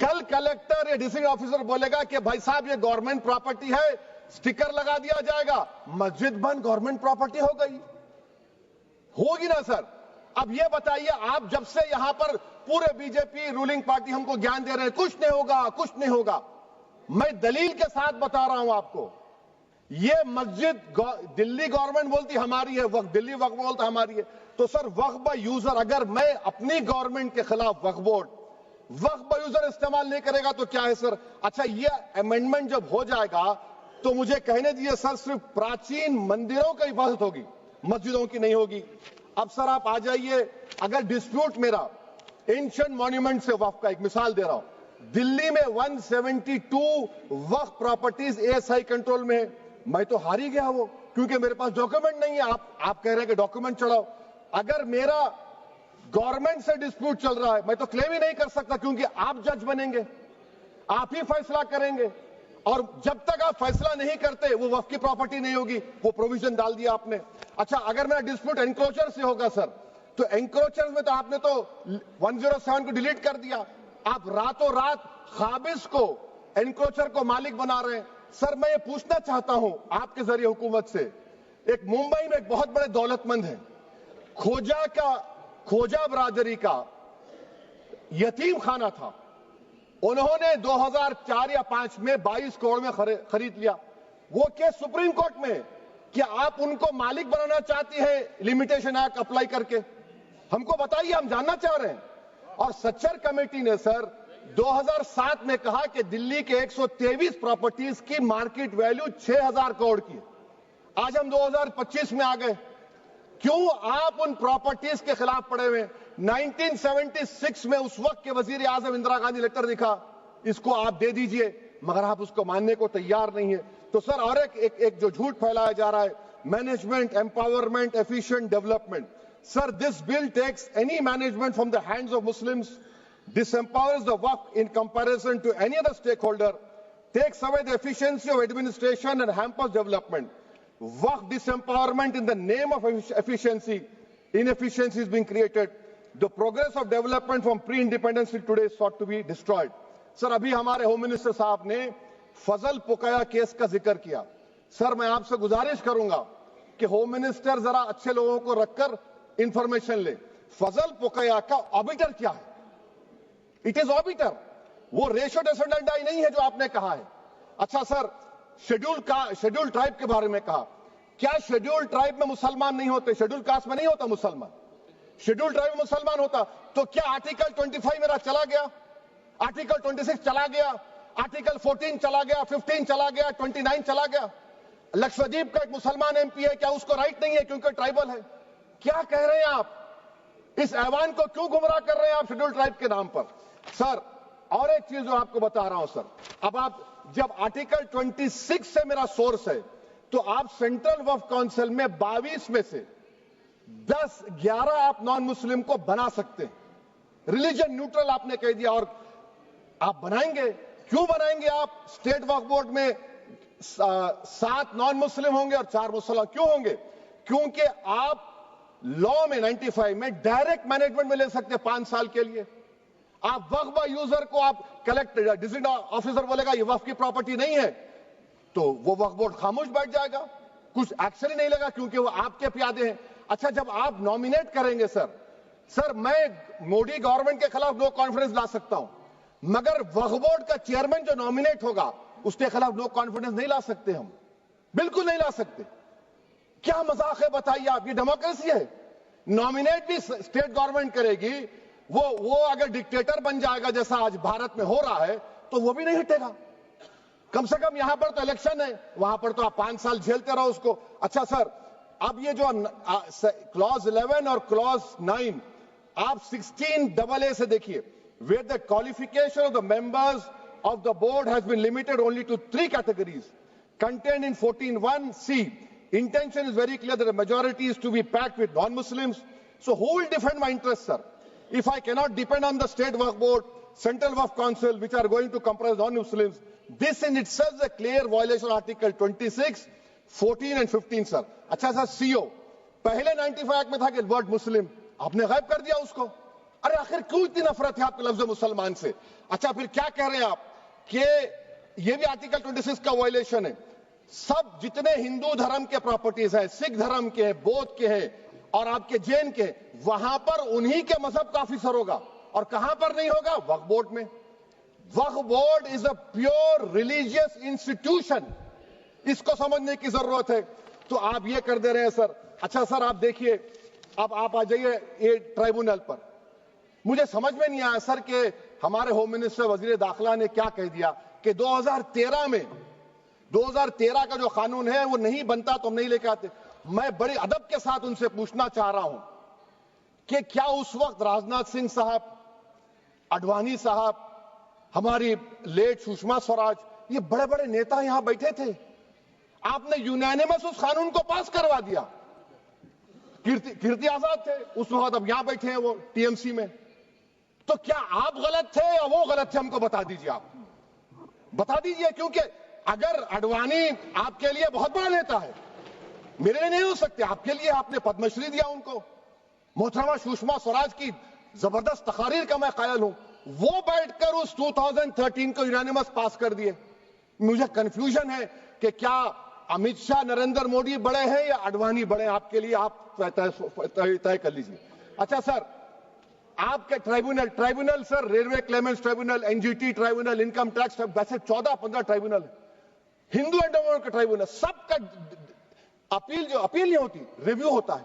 کل کلیکٹر یا district officer بولے گا کہ بھائی صاحب یہ گورنمنٹ پراپرٹی ہے, سٹیکر لگا دیا جائے گا, مسجد بند گورنمنٹ پراپرٹی ہو گئی, ہوگی نا سر؟ اب یہ بتائیے, آپ جب سے یہاں پر پورے بی جے پی رولنگ پارٹی ہم کو گیان دے رہے ہیں کچھ نہیں ہوگا, کچھ نہیں ہوگا. میں دلیل کے ساتھ بتا رہا ہوں آپ کو, یہ مسجد دلی گورنمنٹ بولتی ہماری ہے, وقف دلی وقف بولتا ہماری ہے, تو سر وقف بائی یوزر, اگر میں اپنی گورنمنٹ کے خلاف وقف بورڈ وقف بائی یوزر استعمال نہیں کرے گا تو کیا ہے سر؟ اچھا یہ امینڈمنٹ جب ہو جائے گا تو مجھے کہنے دیجیے سر, صرف پراچین مندروں کی حفاظت ہوگی, مسجدوں کی نہیں ہوگی. اب سر آپ آ جائیے, اگر ڈسپیوٹ میرا اینشنٹ مانیومنٹ سے وقف کا, ایک مثال دے رہا ہوں, دلی میں 172 وقف پراپرٹیز ASI کنٹرول میں ہے, میں تو ہار ہی گیا وہ, کیونکہ میرے پاس ڈاکیومنٹ نہیں ہے. آپ کہہ رہے ہیں کہ ڈاکیومنٹ چڑھاؤ, اگر میرا گورنمنٹ سے ڈسپیوٹ چل رہا ہے میں تو کلیم ہی نہیں کر سکتا, کیونکہ آپ جج بنیں گے, آپ ہی فیصلہ کریں گے, اور جب تک آپ فیصلہ نہیں کرتے وہ وقف کی پراپرٹی نہیں ہوگی. وہ پروویژن ڈال دیا آپ نے. اچھا اگر میرا ڈسپیوٹ انکروچر سے ہوگا سر, تو انکروچر میں تو آپ نے تو 107 کو ڈیلیٹ کر دیا, آپ راتوں رات قابض کو انکروچر کو مالک بنا رہے ہیں. سر میں یہ پوچھنا چاہتا ہوں آپ کے ذریعے حکومت سے, ایک ممبئی میں ایک بہت بڑے دولت مند ہیں, کھوجا برادری کا یتیم خانہ تھا, انہوں نے 2004 یا 2005 میں 22 کروڑ میں خرید لیا. وہ کیس سپریم کورٹ میں کہ آپ ان کو مالک بنانا چاہتی ہیں لمیٹیشن ایکٹ اپلائی کر کے, ہم کو بتائیے, ہم جاننا چاہ رہے ہیں. اور سچر کمیٹی نے سر 2007 میں کہا کہ دلی کے 123 پراپرٹیز کی مارکیٹ ویلیو 6000 کروڑ کی. آج ہم 2025 میں آ گئے, کیوں آپ ان پراپرٹیز کے خلاف پڑے ہوئے؟ 1976 میں اس وقت کے وزیر اعظم اندرا گاندھی لیٹر لکھا, اس کو آپ دے دیجئے, مگر آپ اس کو ماننے کو تیار نہیں ہے. تو سر اور ایک جو جھوٹ پھیلایا جا رہا ہے, management empowerment efficient development. Sir this bill takes any management from the hands of Muslims, disempowers the waqf in comparison to any other stakeholder, takes away the efficiency of administration and hampers development. Waqf disempowerment in the name of efficiency, inefficiency is being created. The progress of development from pre-independence till today is sought to be destroyed. Sir, ابھی ہمارے home minister صاحب نے فضل پوکایا case کا ذکر کیا. سر میں آپ سے گزارش کروں گا کہ ہوم منسٹر ذرا اچھے لوگوں کو رکھ کر انفارمیشن لے. فضل پوکایا کا آبیٹر کیا ہے؟ اٹ از آبیٹر, وہ ریشو ڈیسنڈنٹ نہیں ہے جو آپ نے کہا ہے. اچھا سر, شیڈول ٹرائب کے بارے میں کہا, کیا شیڈول ٹرائب میں مسلمان نہیں ہوتے؟ شیڈول کاسٹ میں نہیں ہوتا مسلمان, شیڈول ٹرائب میں مسلمان ہوتا. تو کیا آرٹیکل 25 میرا چلا گیا, آرٹیکل 26 چلا گیا, آرٹیکل 14 چلا گیا, 15 چلا گیا, 29 چلا گیا؟ لکشدیپ کا ایک مسلمان ایم پی ہے, کیا اس کو رائٹ نہیں ہے کیونکہ ٹرائبل ہے؟ کیا کہہ رہے ہیں آپ؟ اس ایوان کو کیوں گمراہ کر رہے ہیں آپ شیڈول ٹرائب کے نام پر؟ سر اور ایک چیز جو آپ کو بتا رہا ہوں سر, اب آپ جب آرٹیکل 26 سے میرا سورس ہے تو آپ سینٹرل وقف کونسل میں 22 میں سے 11 آپ نان مسلم کو بنا سکتے ہیں. ریلیجن نیوٹرل آپ نے کہہ دیا, اور آپ بنائیں گے. کیوں بنائیں گے آپ؟ اسٹیٹ وقف بورڈ میں 7 نان مسلم ہوں گے اور 4 مسلمان. کیوں ہوں گے؟ کیونکہ آپ لا میں 95 میں ڈائریکٹ مینجمنٹ میں لے سکتے 5 سال کے لیے. آپ وقف بائی یوزر کو آپ کلیکٹر ڈسٹرکٹ آفیسر بولے گا یہ وقف کی پراپرٹی نہیں ہے, تو وہ وقف بورڈ خاموش بیٹھ جائے گا, کچھ ایکشن ہی نہیں لگا, کیونکہ وہ آپ کے پیادے ہیں. اچھا جب آپ نامینیٹ کریں گے سر میں مودی گورنمنٹ کے خلاف نو کانفیڈنس لا سکتا ہوں, مگر وقف بورڈ کا چیئرمین جو نامینیٹ ہوگا اس کے خلاف نو کانفیڈنس نہیں لا سکتے, ہم بالکل نہیں لا سکتے. کیا مذاق ہے بتائیے آپ؟ یہ ڈیموکریسی ہے. نامینیٹ بھی اسٹیٹ گورنمنٹ کرے گی, وہ اگر ڈکٹیٹر بن جائے گا جیسا آج بھارت میں ہو رہا ہے تو وہ بھی نہیں ہٹے گا. کم سے کم یہاں پر تو الیکشن ہے, وہاں پر تو آپ 5 سال جھیلتے رہو اس کو. اچھا سر, اب یہ جو کلوز 11 اور کلوز 9 آپ 16AA سے دیکھیے, where the qualification of the members of the board has been limited only to 3 categories contained in 14(1)(c). Intention is very clear that the majority is to be packed with non-Muslims. So who will defend my interests, sir? If I cannot depend on the state waqf board, central waqf council, which are going to comprise non-Muslims, this in itself is a clear violation of Article 26, 14 and 15, sir. اچھا سر, CO پہلے 95 act میں تھا کہ word مسلم, آپ نے غائب کر دیا اس کو. ارے آخر کیوں اتنی نفرت ہے آپ کے لفظ مسلمان سے؟ اچھا پھر کیا کہہ رہے ہیں آپ کہ یہ بھی آرٹیکل 26 کا وائلیشن ہے. سب جتنے ہندو دھرم کے پراپرٹیز ہیں، سکھ دھرم کے ہیں، بودھ کے ہیں اور آپ کے جین کے، وہاں پر انہی کے مذہب کا آفیسر ہوگا. اور کہاں پر نہیں ہوگا؟ وقف بورڈ میں. Waqf board is a pure religious institution. اس کو سمجھنے کی ضرورت ہے. تو آپ یہ کر دے رہے ہیں سر. اچھا سر آپ دیکھیے، اب آپ آ جائیے یہ ٹرائبونل پر. مجھے سمجھ میں نہیں آیا سر کہ ہمارے ہوم منسٹر وزیر داخلہ نے کیا کہہ دیا کہ 2013 کا جو قانون ہے وہ نہیں بنتا تو ہم نہیں لے کے آتے. میں بڑے ادب کے ساتھ ان سے پوچھنا چاہ رہا ہوں کہ کیا اس وقت راجناتھ سنگھ صاحب، اڈوانی صاحب، ہماری لیٹ سشما سوراج، یہ بڑے بڑے نیتا یہاں بیٹھے تھے؟ آپ نے یونینیمس اس قانون کو پاس کروا دیا. کیرتی آزاد تھے اس وقت، اب یہاں بیٹھے ہیں وہ ٹی ایم سی میں. تو کیا آپ غلط تھے یا وہ غلط تھے؟ ہم کو بتا دیجیے. آپ بتا دیجیے، کیونکہ اگر اڈوانی آپ کے لیے بہت بڑا نیتا ہے، میرے لیے نہیں ہو سکتے، آپ کے لیے آپ نے پدم شری دیا ان کو. محترمہ سشما سوراج کی زبردست تقاریر کا میں قائل ہوں. وہ بیٹھ کر اس 2013 کو یونینیمس پاس کر دیے. مجھے کنفیوژن ہے کہ کیا امت شاہ، نریندر موڈی بڑے ہیں یا اڈوانی بڑے ہیں؟ آپ کے لیے آپ طے کر لیجیے. اچھا سر، آپ کے tribunal sir, railway claimants tribunal, N G T tribunal, income tax, ویسے 14-15 ٹرائبونل ہے. ہندو اینڈ کا ٹرائبونل، سب کا اپیل نہیں ہوتی، ریویو ہوتا ہے.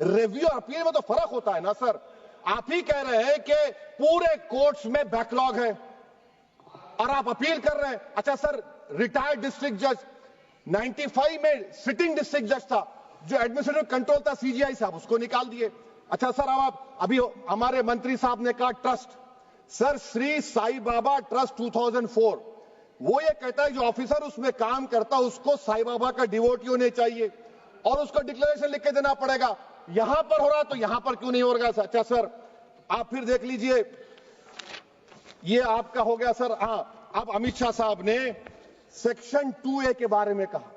ریویو اور اپیل میں تو فرق ہوتا ہے نا سر. آپ ہی کہہ رہے ہیں کہ پورے کورٹس میں بیک لاگ ہے اور آپ اپیل کر رہے ہیں. اچھا سر، ریٹائرڈ ڈسٹرکٹ جج 95 میں سٹنگ ڈسٹرکٹ جج تھا، جو ایڈمنسٹریٹو کنٹرول تھا سی جی آئی صاحب، اس کو نکال دیے. اچھا سر، اب آپ ابھی ہمارے منتری صاحب نے کہا ٹرسٹ، سر شری سائی بابا ٹرسٹ 2004، وہ یہ کہتا ہے جو آفیسر اس میں کام کرتا اس کو سائی بابا کا ڈیووٹی ہونے چاہیے اور اس کو ڈکلیریشن لکھ کے دینا پڑے گا. یہاں پر ہو رہا تو یہاں پر کیوں نہیں ہو رہا؟ اچھا سر آپ پھر دیکھ لیجئے، یہ آپ کا ہو گیا سر. ہاں، اب امت شاہ صاحب نے سیکشن 2A کے بارے میں کہا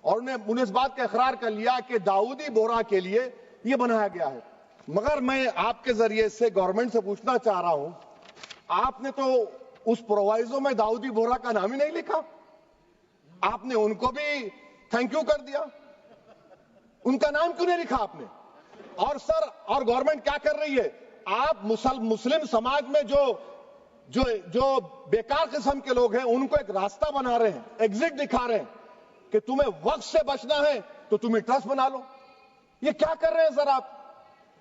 اور انہیں اس بات کا اقرار کر لیا کہ داؤدی بورا کے لیے یہ بنایا گیا ہے. مگر میں آپ کے ذریعے سے گورنمنٹ سے پوچھنا چاہ رہا ہوں، آپ نے تو اس پرووائزو میں داؤدی بورا کا نام ہی نہیں لکھا. آپ نے ان کو بھی تھینک یو کر دیا، ان کا نام کیوں نہیں لکھا آپ نے؟ اور سر، اور گورنمنٹ کیا کر رہی ہے؟ آپ مسلم سماج میں جو بیکار قسم کے لوگ ہیں ان کو ایک راستہ بنا رہے ہیں، ایگزٹ دکھا رہے ہیں کہ تمہیں وقت سے بچنا ہے تو تمہیں ٹرسٹ بنا لو. یہ کیا کر رہے ہیں سر آپ؟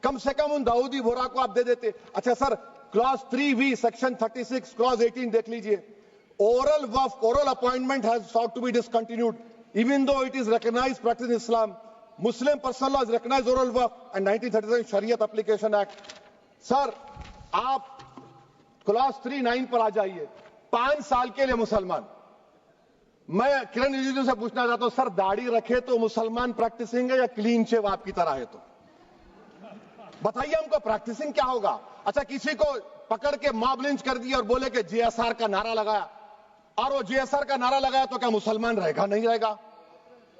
کم سے کم ان داؤدی بورا کو آپ دے دیتے. اچھا سر، کلاس 3V سیکشن 36 کلاس 18 دیکھ لیجئے. Oral وقف، oral appointment has sought to be discontinued even though it is recognized practice in Islam. Muslim personal law has recognized oral waqf and 1937 Shariat Application Act. سر آپ class 3-9 پر آ جائیے. 5 سال کے لیے مسلمان. میں کرن رجیجو سے پوچھنا چاہتا ہوں، سر داڑھی رکھے تو مسلمان پریکٹسنگ ہے یا کلین شیو آپ کی طرح ہے؟ تو بتائیے ہم کو پریکٹسنگ کیا ہوگا؟ اچھا کسی کو پکڑ کے ماب لنچ کر دیا اور بولے کہ جے ایس آر کا نعرہ لگایا، اور وہ جے ایس آر کا نعرہ لگایا تو کیا مسلمان رہے گا؟ نہیں رہے گا.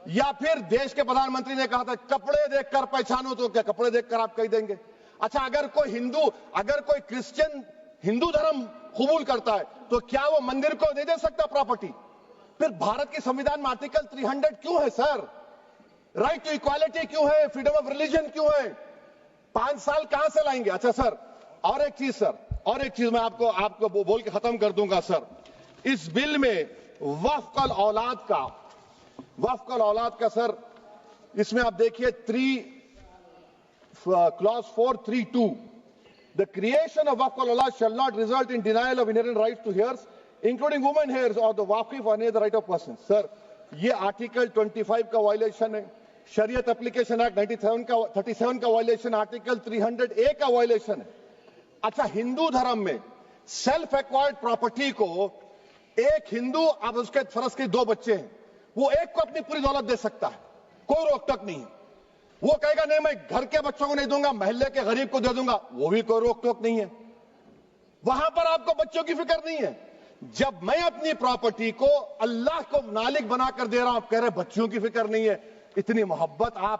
یا پھر دیش کے پردھان منتری نے کہا تھا کپڑے دیکھ کر پہچانو، تو کیا کپڑے دیکھ کر آپ کہہ دیں گے؟ اچھا اگر کوئی کرسچن ہندو دھرم قبول کرتا ہے تو کیا وہ مندر کو نہیں دے سکتا پراپرٹی؟ پھر بھارت کی سمویدھان میں آرٹیکل 300 کیوں ہے سر؟ رائٹ ٹو ایکوالٹی کیوں ہے؟ فریڈم آف ریلیجن کیوں ہے؟ 5 سال کہاں سے لائیں گے؟ اچھا سر، اور ایک چیز میں آپ کو بول کے ختم کر دوں گا سر. اس بل میں وقف الاولاد کا سر، اس میں آپ دیکھیے clause 432، the creation of waqf al-aulad shall not result in denial of inherent rights to heirs including women heirs or the waqif or any other right of person. سر یہ آرٹیکل 25 کا وائلیشن ہے، شریعت اپلیکیشن ایکٹ 37 کا violation, article 300A کا violation ہے. اچھا ہندو دھرم میں سیلف ایکوائرڈ پراپرٹی کو ایک ہندو، اب اس کے فرض کے 2 بچے ہیں، وہ ایک کو اپنی پوری دولت دے سکتا ہے، کوئی روک ٹوک نہیں ہے. وہ کہے گا نہیں میں گھر کے بچوں کو نہیں دوں گا، محلے کے غریب کو دے دوں گا، وہ بھی کوئی روک ٹوک نہیں ہے. وہاں پر آپ کو بچوں کی فکر نہیں ہے. جب میں اپنی پراپرٹی کو اللہ کو مالک بنا کر دے رہا ہوں، آپ کہہ رہے بچوں کی فکر نہیں ہے. اتنی محبت آپ